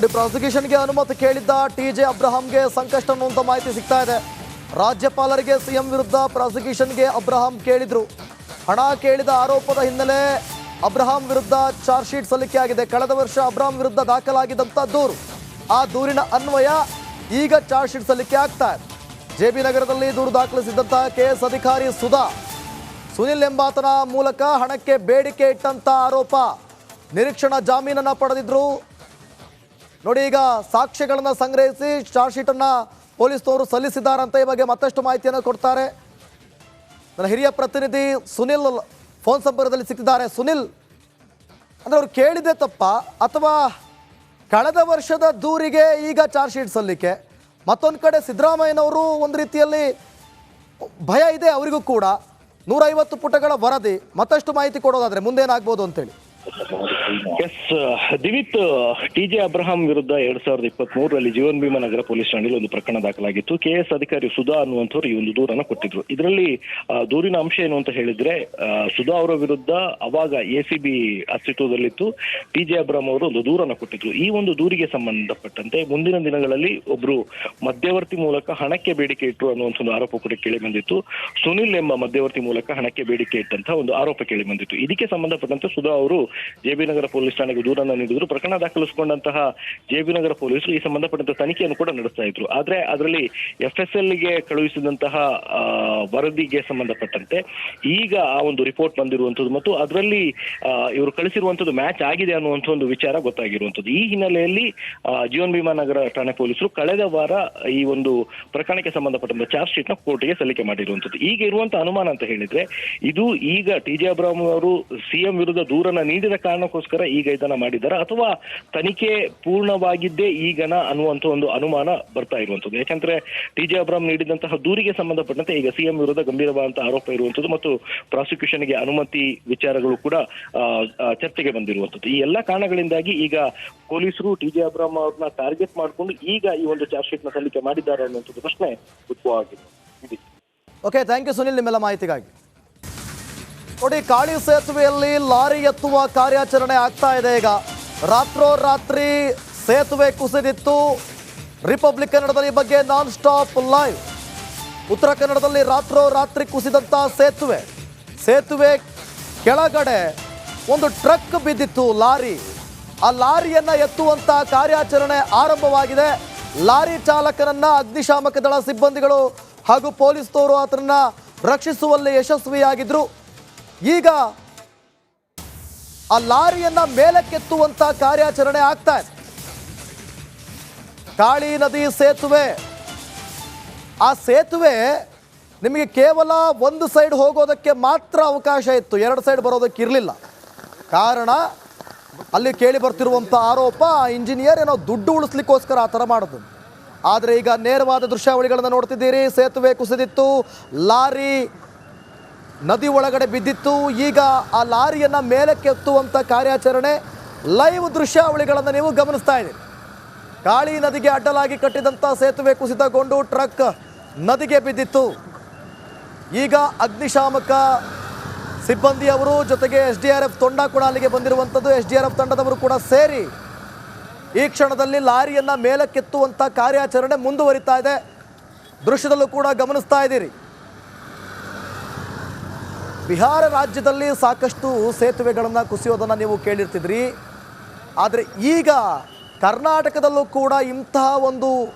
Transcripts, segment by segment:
ಪ್ರಾಸಿಕ್ಯೂಷನ್ಗೆ ಅನುಮತಿ ಕೇಳಿದ್ದ ಟಿ.ಜೆ. ಅಬ್ರಹಾಂಗೆ ಸಂಕಷ್ಟ ಅನ್ನುವಂಥ ಮಾಹಿತಿ ಸಿಗ್ತಾ ಇದೆ. ರಾಜ್ಯಪಾಲರಿಗೆ ಸಿಎಂ ವಿರುದ್ಧ ಪ್ರಾಸಿಕ್ಯೂಷನ್ಗೆ ಅಬ್ರಹಾಂ ಕೇಳಿದ್ರು. ಹಣ ಕೇಳಿದ ಆರೋಪದ ಹಿನ್ನೆಲೆ ಅಬ್ರಹಾಂ ವಿರುದ್ಧ ಚಾರ್ಜ್ ಶೀಟ್ ಸಲ್ಲಿಕೆಯಾಗಿದೆ. ಕಳೆದ ವರ್ಷ ಅಬ್ರಹಾಂ ವಿರುದ್ಧ ದಾಖಲಾಗಿದ್ದಂಥ ದೂರು, ಆ ದೂರಿನ ಅನ್ವಯ ಈಗ ಚಾರ್ಜ್ ಶೀಟ್ ಸಲ್ಲಿಕೆ ಆಗ್ತಾ ಇದೆ. ಜೆಬಿ ನಗರದಲ್ಲಿ ದೂರು ದಾಖಲಿಸಿದ್ದಂಥ ಕೆಎಸ್ ಅಧಿಕಾರಿ ಸುನಿಲ್ ಎಂಬಾತನ ಮೂಲಕ ಹಣಕ್ಕೆ ಬೇಡಿಕೆ ಇಟ್ಟಂತ ಆರೋಪ. ನಿರೀಕ್ಷಣಾ ಜಾಮೀನನ್ನು ಪಡೆದಿದ್ರು. ನೋಡಿ, ಈಗ ಸಾಕ್ಷ್ಯಗಳನ್ನು ಸಂಗ್ರಹಿಸಿ ಚಾರ್ಜ್ ಶೀಟನ್ನು ಪೊಲೀಸ್ನವರು ಸಲ್ಲಿಸಿದ್ದಾರಂತ ಈ ಬಗ್ಗೆ ಮತ್ತಷ್ಟು ಮಾಹಿತಿಯನ್ನು ಕೊಡ್ತಾರೆ ನನ್ನ ಹಿರಿಯ ಪ್ರತಿನಿಧಿ ಸುನಿಲ್ ಫೋನ್ ಸಂಪರ್ಕದಲ್ಲಿ ಸಿಕ್ಕಿದ್ದಾರೆ. ಸುನಿಲ್, ಅಂದರೆ ಅವ್ರು ಕೇಳಿದೆ ತಪ್ಪ ಅಥವಾ ಕಳೆದ ವರ್ಷದ ದೂರಿಗೆ ಈಗ ಚಾರ್ಜ್ ಶೀಟ್ ಸಲ್ಲಿಕೆ? ಮತ್ತೊಂದು ಕಡೆ ಸಿದ್ದರಾಮಯ್ಯನವರು ಒಂದು ರೀತಿಯಲ್ಲಿ ಭಯ ಇದೆ ಅವರಿಗೂ ಕೂಡ, 150 ಪುಟಗಳ ವರದಿ, ಮತ್ತಷ್ಟು ಮಾಹಿತಿ ಕೊಡೋದಾದರೆ ಮುಂದೇನಾಗ್ಬೋದು ಅಂತೇಳಿ. ಎಸ್ ದಿವಿತ್, ಟಿ.ಜೆ. ಅಬ್ರಹಾಂ ವಿರುದ್ಧ 2023ರಲ್ಲಿ ಜೀವನ್ ಭೀಮಾ ನಗರ ಪೊಲೀಸ್ ಠಾಣೆಯಲ್ಲಿ ಒಂದು ಪ್ರಕರಣ ದಾಖಲಾಗಿತ್ತು. ಕೆಎಸ್ ಅಧಿಕಾರಿ ಸುಧಾ ಅನ್ನುವಂಥವ್ರು ಈ ಒಂದು ದೂರನ್ನು ಕೊಟ್ಟಿದ್ರು. ಇದರಲ್ಲಿ ದೂರಿನ ಅಂಶ ಏನು ಅಂತ ಹೇಳಿದ್ರೆ, ಸುಧಾ ಅವರ ವಿರುದ್ಧ ಅವಾಗ ಎಸಿಬಿ ಅಸ್ತಿತ್ವದಲ್ಲಿತ್ತು. ಟಿ.ಜೆ. ಅಬ್ರಹಾಂ ಅವರು ಒಂದು ದೂರನ್ನು ಕೊಟ್ಟಿದ್ರು. ಈ ಒಂದು ದೂರಿಗೆ ಸಂಬಂಧಪಟ್ಟಂತೆ ಮುಂದಿನ ದಿನಗಳಲ್ಲಿ ಒಬ್ರು ಮಧ್ಯವರ್ತಿ ಮೂಲಕ ಹಣಕ್ಕೆ ಬೇಡಿಕೆ ಇಟ್ಟರು ಅನ್ನುವಂಥ ಒಂದು ಆರೋಪ ಕೂಡ ಕೇಳಿ ಬಂದಿತ್ತು. ಸುನಿಲ್ ಎಂಬ ಮಧ್ಯವರ್ತಿ ಮೂಲಕ ಹಣಕ್ಕೆ ಬೇಡಿಕೆ ಇಟ್ಟಂತಹ ಒಂದು ಆರೋಪ ಕೇಳಿ ಬಂದಿತ್ತು. ಇದಕ್ಕೆ ಸಂಬಂಧಪಟ್ಟಂತೆ ಸುಧಾ ಅವರು ಜೆಬಿ ನಗರ ಪೊಲೀಸ್ ಠಾಣೆಗೆ ದೂರನ್ನು ನೀಡಿದ್ರು. ಪ್ರಕರಣ ದಾಖಲಿಸಿಕೊಂಡಂತಹ ಜೆಬಿ ನಗರ ಪೊಲೀಸರು ಈ ಸಂಬಂಧಪಟ್ಟಂತ ತನಿಖೆಯನ್ನು ಕೂಡ ನಡೆಸ್ತಾ ಇದ್ರು. ಆದ್ರೆ ಅದರಲ್ಲಿ FSLಗೆ ಕಳುಹಿಸಿದಂತಹ ವರದಿಗೆ ಸಂಬಂಧಪಟ್ಟಂತೆ ಈಗ ಆ ಒಂದು ರಿಪೋರ್ಟ್ ಬಂದಿರುವಂತದ್ದು ಮತ್ತು ಅದರಲ್ಲಿ ಇವರು ಕಳಿಸಿರುವಂತದ್ದು ಮ್ಯಾಚ್ ಆಗಿದೆ ಅನ್ನುವಂಥ ಒಂದು ವಿಚಾರ ಗೊತ್ತಾಗಿರುವಂತದ್ದು. ಈ ಹಿನ್ನೆಲೆಯಲ್ಲಿ ಜೀವನ್ ಭೀಮಾ ನಗರ ಠಾಣೆ ಪೊಲೀಸರು ಕಳೆದ ವಾರ ಈ ಒಂದು ಪ್ರಕರಣಕ್ಕೆ ಸಂಬಂಧಪಟ್ಟಂತ ಚಾರ್ಜ್ ಶೀಟ್ ನ ಕೋರ್ಟ್ಗೆ ಸಲ್ಲಿಕೆ ಮಾಡಿರುವಂತದ್ದು. ಈಗ ಇರುವಂತಹ ಅನುಮಾನ ಅಂತ ಹೇಳಿದ್ರೆ, ಇದು ಈಗ ಟಿ.ಜೆ. ಅಬ್ರಹಾಂ ಅವರು ಸಿಎಂ ವಿರುದ್ಧ ದೂರನ್ನ ನೀಡಿದ ಕಾರಣಕ್ಕೋಸ್ಕರ ಈಗ ಇದನ್ನ ಮಾಡಿದ್ದಾರೆ ಅಥವಾ ತನಿಖೆ ಪೂರ್ಣವಾಗಿದ್ದೇ ಈಗನ ಅನ್ನುವಂಥ ಒಂದು ಅನುಮಾನ ಬರ್ತಾ ಇರುವಂತದ್ದು. ಯಾಕಂದ್ರೆ ಟಿ.ಜೆ. ಅಬ್ರಹಾಂ ನೀಡಿದಂತಹ ದೂರಿಗೆ ಸಂಬಂಧಪಟ್ಟಂತೆ ಈಗ ಸಿಎಂ ವಿರುದ್ಧ ಗಂಭೀರವಾದಂತಹ ಆರೋಪ ಇರುವಂತದ್ದು ಮತ್ತು ಪ್ರಾಸಿಕ್ಯೂಷನ್ಗೆ ಅನುಮತಿ ವಿಚಾರಗಳು ಕೂಡ ಚರ್ಚೆಗೆ ಬಂದಿರುವಂತದ್ದು. ಈ ಎಲ್ಲಾ ಕಾರಣಗಳಿಂದಾಗಿ ಈಗ ಪೊಲೀಸರು ಟಿ.ಜೆ. ಅಬ್ರಹಾಂ ಅವ್ರನ್ನ ಟಾರ್ಗೆಟ್ ಮಾಡಿಕೊಂಡು ಈಗ ಈ ಒಂದು ಚಾರ್ಜ್ ಶೀಟ್ ನ ಸಲ್ಲಿಕೆ ಮಾಡಿದ್ದಾರೆ ಅನ್ನುವಂಥದ್ದು ಪ್ರಶ್ನೆ ಉದ್ಭವವಾಗಿದೆ. ಓಕೆ, ಥ್ಯಾಂಕ್ ಯು ಸುನಿಲ್ ನಿಮ್ಮೆಲ್ಲ ಮಾಹಿತಿಗಾಗಿ. ನೋಡಿ, ಕಾಳಿ ಸೇತುವೆಯಲ್ಲಿ ಲಾರಿ ಎತ್ತುವ ಕಾರ್ಯಾಚರಣೆ ಆಗ್ತಾ ಇದೆ. ಈಗ ರಾತ್ರೋರಾತ್ರಿ ಸೇತುವೆ ಕುಸಿದಿತ್ತು. ರಿಪಬ್ಲಿಕ್ ಕನ್ನಡದಲ್ಲಿ ಈ ಬಗ್ಗೆ ನಾನ್ ಸ್ಟಾಪ್ ಲೈವ್. ಉತ್ತರ ಕನ್ನಡದಲ್ಲಿ ರಾತ್ರೋರಾತ್ರಿ ಕುಸಿದಂಥ ಸೇತುವೆ ಕೆಳಗಡೆ ಒಂದು ಟ್ರಕ್ ಬಿದ್ದಿತ್ತು, ಲಾರಿ. ಆ ಲಾರಿಯನ್ನ ಎತ್ತುವಂತ ಕಾರ್ಯಾಚರಣೆ ಆರಂಭವಾಗಿದೆ. ಲಾರಿ ಚಾಲಕನನ್ನ ಅಗ್ನಿಶಾಮಕ ದಳ ಸಿಬ್ಬಂದಿಗಳು ಹಾಗೂ ಪೊಲೀಸ್ನವರು ಆತನನ್ನ ರಕ್ಷಿಸುವಲ್ಲಿ ಯಶಸ್ವಿಯಾಗಿದ್ರು. ಈಗ ಆ ಲಾರಿಯನ್ನ ಮೇಲಕ್ಕೆತ್ತುವಂತ ಕಾರ್ಯಾಚರಣೆ ಆಗ್ತಾ ಇದೆ. ಕಾಳಿ ನದಿ ಸೇತುವೆ, ಆ ಸೇತುವೆ ನಿಮಗೆ ಕೇವಲ ಒಂದು ಸೈಡ್ ಹೋಗೋದಕ್ಕೆ ಮಾತ್ರ ಅವಕಾಶ ಇತ್ತು, 2 ಸೈಡ್ ಬರೋದಕ್ಕೆ ಇರಲಿಲ್ಲ. ಕಾರಣ ಅಲ್ಲಿ ಕೇಳಿ ಬರ್ತಿರುವಂಥ ಆರೋಪ, ಇಂಜಿನಿಯರ್ ಏನೋ ದುಡ್ಡು ಉಳಿಸ್ಲಿಕ್ಕೋಸ್ಕರ ಆ ಥರ ಮಾಡೋದು. ಆದರೆ ಈಗ ನೇರವಾದ ದೃಶ್ಯಾವಳಿಗಳನ್ನು ನೋಡ್ತಿದ್ದೀರಿ. ಸೇತುವೆ ಕುಸಿದಿತ್ತು, ಲಾರಿ ನದಿ ಒಳಗಡೆ ಬಿದ್ದಿತ್ತು. ಈಗ ಆ ಲಾರಿಯನ್ನು ಮೇಲಕ್ಕೆ ಎತ್ತುವಂಥ ಕಾರ್ಯಾಚರಣೆ ಲೈವ್ ದೃಶ್ಯಾವಳಿಗಳನ್ನು ನೀವು ಗಮನಿಸ್ತಾ ಇದ್ದೀರಿ. ಕಾಳಿ ನದಿಗೆ ಅಡ್ಡಲಾಗಿ ಕಟ್ಟಿದಂಥ ಸೇತುವೆ ಕುಸಿತಗೊಂಡು ಟ್ರಕ್ ನದಿಗೆ ಬಿದ್ದಿತ್ತು. ಈಗ ಅಗ್ನಿಶಾಮಕ ಸಿಬ್ಬಂದಿಯವರು ಜೊತೆಗೆ SDRF ತಂಡ ಕೂಡ ಅಲ್ಲಿಗೆ ಬಂದಿರುವಂಥದ್ದು. SDRF ತಂಡದವರು ಕೂಡ ಸೇರಿ ಈ ಕ್ಷಣದಲ್ಲಿ ಲಾರಿಯನ್ನು ಮೇಲಕ್ಕೆತ್ತುವಂಥ ಕಾರ್ಯಾಚರಣೆ ಮುಂದುವರಿತಾ ಇದೆ. ದೃಶ್ಯದಲ್ಲೂ ಕೂಡ ಗಮನಿಸ್ತಾ ಇದ್ದೀರಿ. ಬಿಹಾರ ರಾಜ್ಯದಲ್ಲಿ ಸಾಕಷ್ಟು ಸೇತುವೆಗಳನ್ನು ಕುಸಿಯೋದನ್ನು ನೀವು ಕೇಳಿರ್ತಿದ್ರಿ. ಆದರೆ ಈಗ ಕರ್ನಾಟಕದಲ್ಲೂ ಕೂಡ ಇಂತಹ ಒಂದು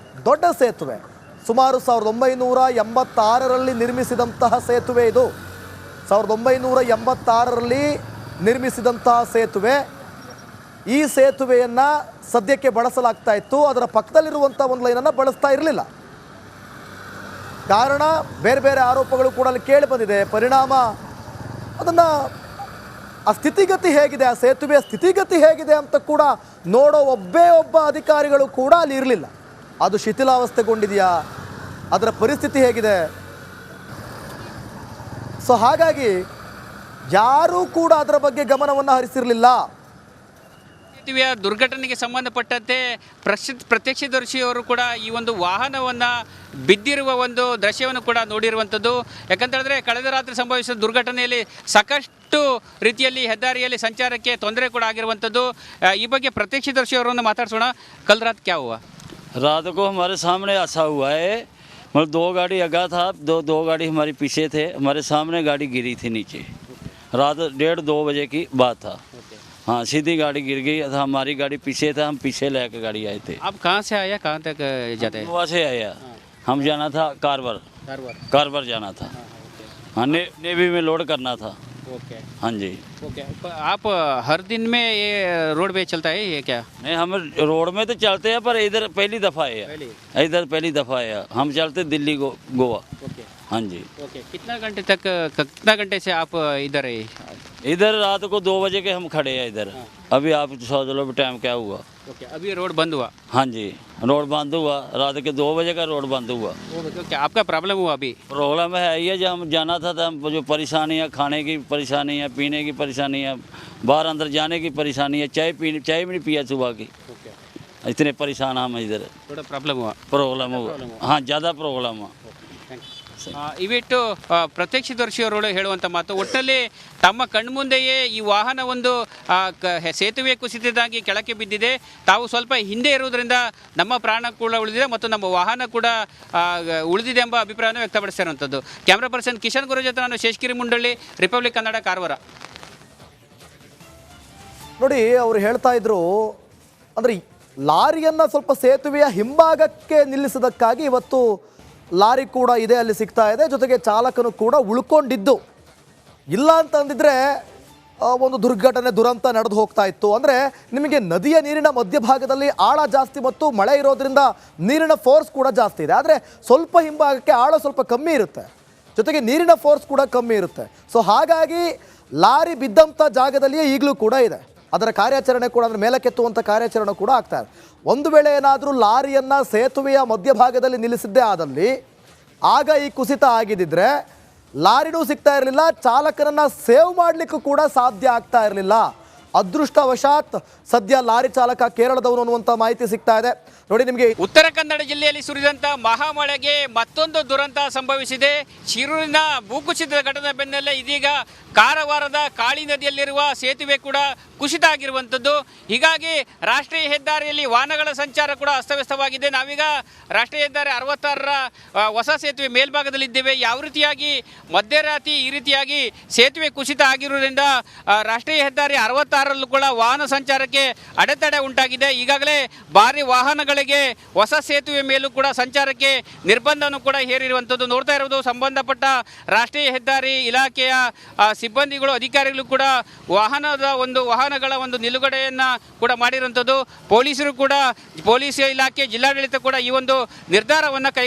ದೊಡ್ಡ ಸೇತುವೆ, ಸುಮಾರು 1986ರಲ್ಲಿ ನಿರ್ಮಿಸಿದಂತಹ ಸೇತುವೆ ಇದು. 1986ರಲ್ಲಿ ನಿರ್ಮಿಸಿದಂತಹ ಸೇತುವೆ. ಈ ಸೇತುವೆಯನ್ನು ಸದ್ಯಕ್ಕೆ ಬಳಸಲಾಗ್ತಾ ಇತ್ತು. ಅದರ ಪಕ್ಕದಲ್ಲಿರುವಂಥ ಒಂದು ಲೈನನ್ನು ಬಳಸ್ತಾ ಇರಲಿಲ್ಲ. ಕಾರಣ ಬೇರೆ ಬೇರೆ ಆರೋಪಗಳು ಕೂಡ ಅಲ್ಲಿ ಕೇಳಿ ಬಂದಿದೆ. ಪರಿಣಾಮ ಅದನ್ನು ಆ ಸ್ಥಿತಿಗತಿ ಹೇಗಿದೆ, ಆ ಸೇತುವೆಯ ಸ್ಥಿತಿಗತಿ ಹೇಗಿದೆ ಅಂತ ಕೂಡ ನೋಡೋ ಒಬ್ಬ ಅಧಿಕಾರಿಗಳು ಕೂಡ ಅಲ್ಲಿ ಇರಲಿಲ್ಲ. ಅದು ಶಿಥಿಲಾವಸ್ಥೆಗೊಂಡಿದೆಯಾ, ಅದರ ಪರಿಸ್ಥಿತಿ ಹೇಗಿದೆ. ಸೊ ಹಾಗಾಗಿ ಯಾರೂ ಕೂಡ ಅದರ ಬಗ್ಗೆ ಗಮನವನ್ನು ಹರಿಸಿರಲಿಲ್ಲ. ಸೇತುವೆಯ ದುರ್ಘಟನೆಗೆ ಸಂಬಂಧಪಟ್ಟಂತೆ ಪ್ರತ್ಯಕ್ಷದರ್ಶಿಯವರು ಕೂಡ ಈ ಒಂದು ವಾಹನವನ್ನು ಬಿದ್ದಿರುವ ಒಂದು ದೃಶ್ಯವನ್ನು ಕೂಡ ನೋಡಿರುವಂಥದ್ದು. ಯಾಕಂತೇಳಿದ್ರೆ ಕಳೆದ ರಾತ್ರಿ ಸಂಭವಿಸಿದ ದುರ್ಘಟನೆಯಲ್ಲಿ ಸಾಕಷ್ಟು ರೀತಿಯಲ್ಲಿ ಹೆದ್ದಾರಿಯಲ್ಲಿ ಸಂಚಾರಕ್ಕೆ ತೊಂದರೆ ಕೂಡ ಆಗಿರುವಂಥದ್ದು. ಈ ಬಗ್ಗೆ ಪ್ರತ್ಯಕ್ಷದರ್ಶಿಯವರನ್ನು ಮಾತಾಡ್ಸೋಣ. ಕಲ್ ರಾತ್ ಕ್ಯಾ ಹುವಾ? रात को हमारे सामने ऐसा हुआ है, मतलब 2 गाड़ी आगा था, दो गाड़ी हमारी पीछे थे, हमारे सामने गाड़ी गिरी थी नीचे। रात 1:30-2 बजे की बात था। हाँ, सीधी गाड़ी गिर गई था, हमारी गाड़ी पीछे था, हम पीछे लेकर गाड़ी आए थे। आप कहाँ से आया, कहाँ तक जाते हैं? वहाँ से आया, हम जाना था कारवर जाना था। हाँ, नेवी में लोड करना था। ओके हाँ जी। ओके, आप हर दिन में ये रोड पे चलता है ये क्या? नहीं, हम रोड में तो चलते हैं, पर इधर पहली दफ़ा है, इधर पहली दफ़ा है। हम चलते दिल्ली गोवा। ओके हाँ जी। ओके, कितना घंटे से आप इधर है? इधर रात को 2 बजे के हम खड़े हैं इधर। अभी आप सोच लो टाइम क्या हुआ। ओके, अभी रोड बंद हुआ? हाँ जी, रोड बंद हुआ, रात के 2 बजे का रोड बंद हुआ। ओके, आपका प्रॉब्लम हुआ अभी? प्रॉब्लम है ये, जब हम जाना था तो हम जो परेशानी है, खाने की परेशानी है, पीने की परेशानी है, बाहर अंदर जाने की परेशानी है, चाय भी नहीं पिया सुबह की। ओके, इतने परेशान हम इधर। थोड़ा प्रॉब्लम हुआ? प्रॉब्लम हुआ, हाँ ज़्यादा प्रॉब्लम हुआ। ಇವಿಟ್ಟು ಪ್ರತ್ಯಕ್ಷದರ್ಶಿಯವರು ಹೇಳುವಂಥ ಮಾತು. ಒಟ್ಟಲ್ಲಿ ತಮ್ಮ ಕಣ್ಮುಂದೆಯೇ ಈ ವಾಹನ ಒಂದು ಸೇತುವೆ ಕುಸಿತದಾಗಿ ಕೆಳಕ್ಕೆ ಬಿದ್ದಿದೆ. ತಾವು ಸ್ವಲ್ಪ ಹಿಂದೆ ಇರುವುದರಿಂದ ನಮ್ಮ ಪ್ರಾಣ ಕೂಡ ಉಳಿದಿದೆ ಮತ್ತು ನಮ್ಮ ವಾಹನ ಕೂಡ ಉಳಿದಿದೆ ಎಂಬ ಅಭಿಪ್ರಾಯವನ್ನು ವ್ಯಕ್ತಪಡಿಸಿರುವಂಥದ್ದು. ಕ್ಯಾಮ್ರಾ ಪರ್ಸನ್ ಕಿಶನ್ ಗುರು ಜೊತೆ ನಾನು ಶೇಷಗಿರಿ ಮುಂಡಳ್ಳಿ, ರಿಪಬ್ಲಿಕ್ ಕನ್ನಡ, ಕಾರವಾರ. ನೋಡಿ, ಅವರು ಹೇಳ್ತಾ ಇದ್ರು ಅಂದರೆ ಲಾರಿಯನ್ನು ಸ್ವಲ್ಪ ಸೇತುವೆಯ ಹಿಂಭಾಗಕ್ಕೆ ನಿಲ್ಲಿಸಿದ್ದಕ್ಕಾಗಿ ಇವತ್ತು ಲಾರಿ ಕೂಡ ಇದೆ ಅಲ್ಲಿ ಸಿಗ್ತಾ ಇದೆ, ಜೊತೆಗೆ ಚಾಲಕನು ಕೂಡ ಉಳ್ಕೊಂಡಿದ್ದು. ಇಲ್ಲ ಅಂತಂದಿದ್ರೆ ಒಂದು ದುರಂತ ನಡೆದು ಹೋಗ್ತಾ ಇತ್ತು. ಅಂದರೆ ನಿಮಗೆ ನದಿಯ ನೀರಿನ ಮಧ್ಯಭಾಗದಲ್ಲಿ ಆಳ ಜಾಸ್ತಿ ಮತ್ತು ಮಳೆ ಇರೋದ್ರಿಂದ ನೀರಿನ ಫೋರ್ಸ್ ಕೂಡ ಜಾಸ್ತಿ ಇದೆ. ಆದರೆ ಸ್ವಲ್ಪ ಹಿಂಭಾಗಕ್ಕೆ ಆಳ ಸ್ವಲ್ಪ ಕಮ್ಮಿ ಇರುತ್ತೆ, ಜೊತೆಗೆ ನೀರಿನ ಫೋರ್ಸ್ ಕೂಡ ಕಮ್ಮಿ ಇರುತ್ತೆ. ಸೊ ಹಾಗಾಗಿ ಲಾರಿ ಬಿದ್ದಂಥ ಜಾಗದಲ್ಲಿಯೇ ಈಗಲೂ ಕೂಡ ಇದೆ. ಅದರ ಕಾರ್ಯಾಚರಣೆ ಕೂಡ, ಅಂದರೆ ಮೇಲಕ್ಕೆತ್ತುವಂಥ ಕಾರ್ಯಾಚರಣೆ ಕೂಡ ಆಗ್ತಾ ಇದೆ. ಒಂದು ವೇಳೆ ಏನಾದರೂ ಲಾರಿಯನ್ನು ಸೇತುವೆಯ ಮಧ್ಯಭಾಗದಲ್ಲಿ ನಿಲ್ಲಿಸಿದ್ದೇ ಆದಲ್ಲಿ ಆಗ ಈ ಕುಸಿತ ಆಗಿದ್ದಿದ್ರೆ ಲಾರಿನೂ ಸಿಗ್ತಾ ಇರಲಿಲ್ಲ, ಚಾಲಕನನ್ನು ಸೇವ್ ಮಾಡಲಿಕ್ಕೂ ಕೂಡ ಸಾಧ್ಯ ಆಗ್ತಾ ಇರಲಿಲ್ಲ. ಅದೃಷ್ಟವಶಾತ್ ಸದ್ಯ ಲಾರಿ ಚಾಲಕ ಕೇರಳದವನು ಅನ್ನುವಂಥ ಮಾಹಿತಿ ಸಿಗ್ತಾ ಇದೆ. ನೋಡಿ, ನಿಮಗೆ ಉತ್ತರ ಕನ್ನಡ ಜಿಲ್ಲೆಯಲ್ಲಿ ಸುರಿದಂಥ ಮಹಾಮಳೆಗೆ ಮತ್ತೊಂದು ದುರಂತ ಸಂಭವಿಸಿದೆ. ಶಿರೂರಿನ ಭೂಕುಸಿತದ ಘಟನೆ ಬೆನ್ನಲ್ಲೇ ಇದೀಗ ಕಾರವಾರದ ಕಾಳಿ ನದಿಯಲ್ಲಿರುವ ಸೇತುವೆ ಕೂಡ ಕುಸಿತ ಆಗಿರುವಂಥದ್ದು. ಹೀಗಾಗಿ ರಾಷ್ಟ್ರೀಯ ಹೆದ್ದಾರಿಯಲ್ಲಿ ವಾಹನಗಳ ಸಂಚಾರ ಕೂಡ ಅಸ್ತವ್ಯಸ್ತವಾಗಿದೆ. ನಾವೀಗ ರಾಷ್ಟ್ರೀಯ ಹೆದ್ದಾರಿ 66ರ ಹೊಸ ಸೇತುವೆ ಮೇಲ್ಭಾಗದಲ್ಲಿದ್ದೇವೆ. ಯಾವ ರೀತಿಯಾಗಿ ಮಧ್ಯರಾತ್ರಿ ಈ ರೀತಿಯಾಗಿ ಸೇತುವೆ ಕುಸಿತ ಆಗಿರುವುದರಿಂದ ರಾಷ್ಟ್ರೀಯ ಹೆದ್ದಾರಿ 66ರಲ್ಲೂ ಕೂಡ ವಾಹನ ಸಂಚಾರಕ್ಕೆ ಅಡೆತಡೆ ಉಂಟಾಗಿದೆ. ಈಗಾಗಲೇ ಭಾರಿ ವಾಹನಗಳಿಗೆ ಹೊಸ ಸೇತುವೆ ಮೇಲೂ ಕೂಡ ಸಂಚಾರಕ್ಕೆ ನಿರ್ಬಂಧವನ್ನು ಕೂಡ ಹೇರಿರುವಂಥದ್ದು ನೋಡ್ತಾ ಇರೋದು. ಸಂಬಂಧಪಟ್ಟ ರಾಷ್ಟ್ರೀಯ ಹೆದ್ದಾರಿ ಇಲಾಖೆಯ ಸಿಬ್ಬಂದಿಗಳು, ಅಧಿಕಾರಿಗಳು ಕೂಡ ವಾಹನಗಳ ಒಂದು ನಿಲುಗಡೆಯನ್ನು ಕೂಡ ಮಾಡಿರುವಂಥದ್ದು. ಪೊಲೀಸರು ಕೂಡ, ಪೊಲೀಸ್ ಇಲಾಖೆ, ಜಿಲ್ಲಾಡಳಿತ ಕೂಡ ಈ ಒಂದು ನಿರ್ಧಾರವನ್ನು